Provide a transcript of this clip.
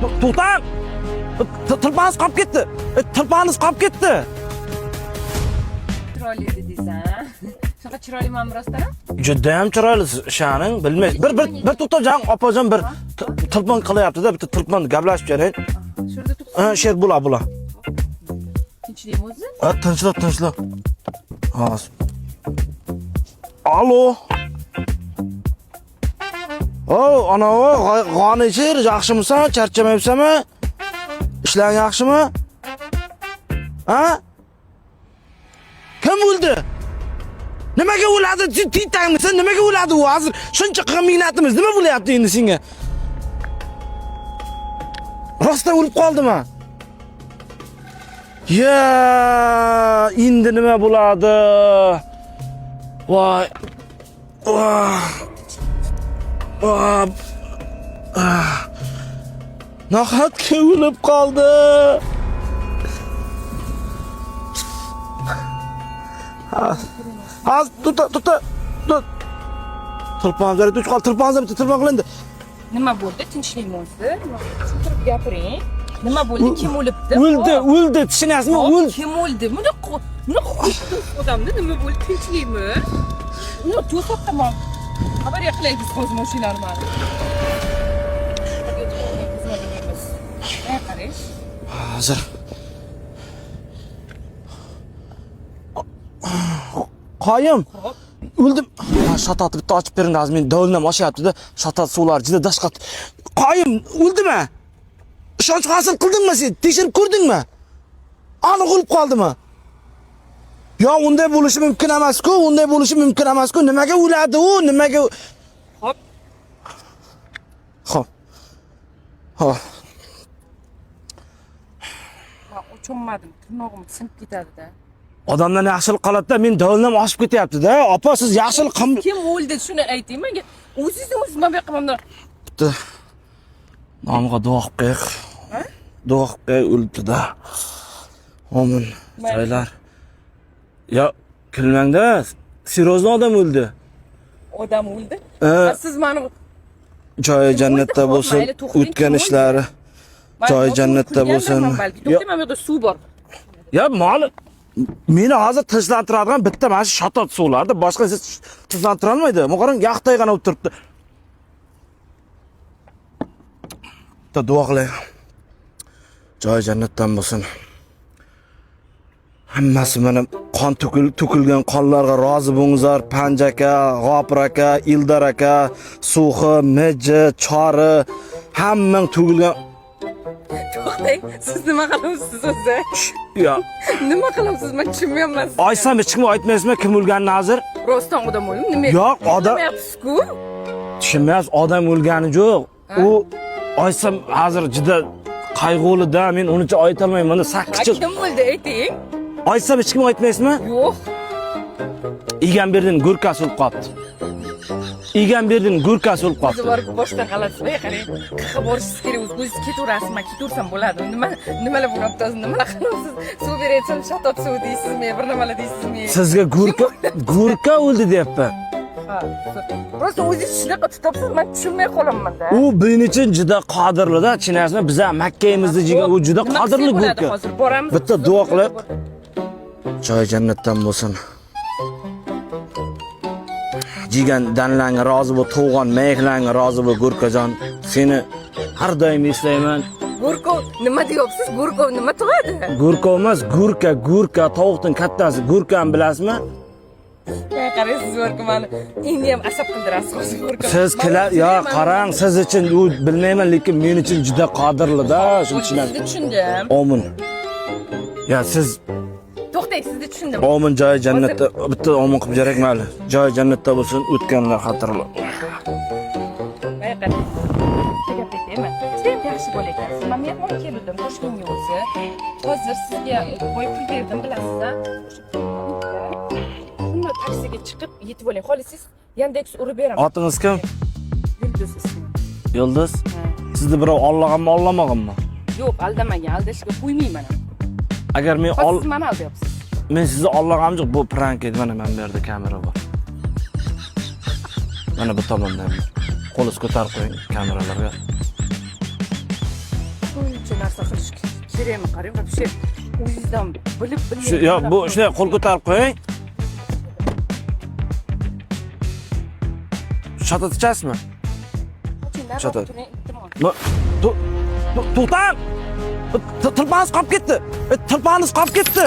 To'xtang! Tilpangiz qolib ketdi. Tilpangiz qolib ketdi. Chiroyli dedingiz-a? Shunaqa chiroylimanmi rostdan? Juda ham chiroyli shaning, bilmaysiz. Bir to'xtajon, opajon bir tilpon qilyapti-da, bitta tilpon gaplashib beraylik. Shurda to'xtab. Ha, sher bo'la. Tinchlikmi o'zi? Ha, tinchlik. Hozir. Alo. Anavi g'onichir, yaxshimisan? Charchamayapsanmi? Ishlar yaxshimi? Ha? Kim o'ldi? Nimaga o'ladi? Tiytangmisan? Nimaga o'ladi u hozir? Shuncha qilgan minnatimiz nima bo'lyapti endi senga? Rostdan o'lib qoldimi? Ya, endi nima bo'ladi? Voy. Nahotki o'lib qoldi. Tut. Tilpanzlar tuch qol, tilpanzlar qilindi. Nima bo'ldi? Tinchlikmi o'zi? Tushuntirib gapiring. Nima bo'ldi? Kim o'libdi? O'ldi, tushunasizmi? O'ldi. Kim o'ldi? Buni odamda nima bo'ldi? Tinchlikmi? Uni to'xtatdim. Xabar qilaylik biz o'z mashinalarini. Qarash. Hozir. Qoyim. O'ldim. Shatatni bitta ochib bering, hozir men davlnam oshyapti-da, shatat suvlar juda dashqat. Qoyim, o'ldimi? Ishonch hosil qildingmi sen? Tekshirib ko'rdingmi? Aniq o'lib qoldimi? Yo, unday bo'lishi mumkin emas-ku. Nimaga o'ladi u? Nimaga? Xo'p. Men o'chonmadim. Tirnog'im sinib ketadi-da. Odamlar yaxshilik qiladi-da, men davlnam oshib ketyapti-da. Opa, siz yaxshilik kim o'ldi? Shuni ayting menga. O'zingiz nima qilyapman? Bitta nomiga duo qilib qo'ying. Ha? Duo qilib qo'ying, o'libdi-da. Amin. Joylar. Ya, kulmangda, serozli odam o'ldi. Odam o'ldi? Siz meni joyi jannatda bo'lsin, o'tgan ishlari joyi jannatda bo'lsin. To'xtang, men yerda suv bor. Ya, meni hozir tinchlantiradigan bitta mana shu shatot suvlarni boshqa siz tinchlantir olmaydi. Qarang, yaqtaygina o'tirib turibdi. Bitta duo qiling. Joyi jannatdan bo'lsin. Hammasi mana qon to'kilgan qonlarga rozi bo'lingizlar. Panjaka, G'ofir aka, Ildar aka, Suxi, Meji, Chori, hammang to'kilgan. To'xtang, siz nima qilyapsiz o'zi? Ya, nima qilyapsiz? Men tushunmayapman. Aysam hech kimga aytmaysizmi kim o'lganini hozir? Rostdan odam o'ldi. Nima? Yo'q, odam. Tushunmayapsiz-ku? Tushunmayapsiz, odam o'lgani yo'q. U Aysam hozir juda qayg'uli-da, men unicha ayta olmayman. Mana 8 yil. Kim o'ldi ayting? Aysam hech kimga aytmaysizmi? Yo'q. Egamberdining go'rkasi o'lib qolibdi. Egamberdining go'rkasi o'lib qolibdi. Siz borib boshdan g'alatisizlar, qarang. Qirqa borishingiz kerak, o'zingiz ketaverasizmi? Ketaversam bo'ladi. Nimalar bo'lyapti o'zi? Nimalar qilyapsiz? Suv berayapsam, shatot suv deysizmi? Bir nimalar deysizmi? Sizga go'rka o'ldi deyapman. Ha. Rost o'zingiz shunaqa tutibsiz, men tushunmay qolaman-da. U buning uchun juda qodirli-da, tushunasizmi? Biz ham Makkayimizda jiga u juda qodirli go'rka. Hozir boramiz. Bitta duo qilib. Joy jannatdan bo'lsin. Jigan danlanga rozi bo'l, tug'gan mayklanga rozi bo'l Go'rkajon. Seni har doim eslayman. Go'rko nima deyapsiz? Go'rko nima tug'adi? Go'rko emas, go'rka, tovuqning kattasi. Go'rkani bilasizmi? Qaraysiz Go'rko meni endi ham asab qildirasiz hozir Go'rko. Siz qarang, siz uchun u bilmayman, lekin men uchun juda qodirli-da, shuni tushunasiz. Sizni tushundim. Amin. Ya siz to'xtang, sizni tushundim. Amin, joyi jannatda. Bitta amin qilib jarak mayli. Joyi jannatda bo'lsin, o'tganlar xotirli. Sen yaxshi bo'l ekansiz. Men mehmon keldim, Toshkentga o'zi. Hozir sizga voy pul berdim, bilasizmi? Shuni taksiga chiqib yetib oling. Xohlasangiz Yandex urib beraman. Otingiz kim? Yulduz ismi. Yulduz? Sizni birov aldamaganmi? Yo'q, aldamagan, aldashga qo'ymayman. Agar men siz meni aldayapsiz. Men sizni olmaganman yo'q, bu prank edi. Mana men bu yerda kamera bor. Mana bu tomondan. Qo'lingizni ko'tarib qo'ying kameralarga. narsa qilish kerakmi? Qarang, вообще o'zingizdan bilib Shu yo bu shunday qo'l ko'tarib qo'ying. Shatat ichasizmi? Shatat. To'xtang! Tilpangiz qolib ketdi. Tilpangiz qolib ketdi.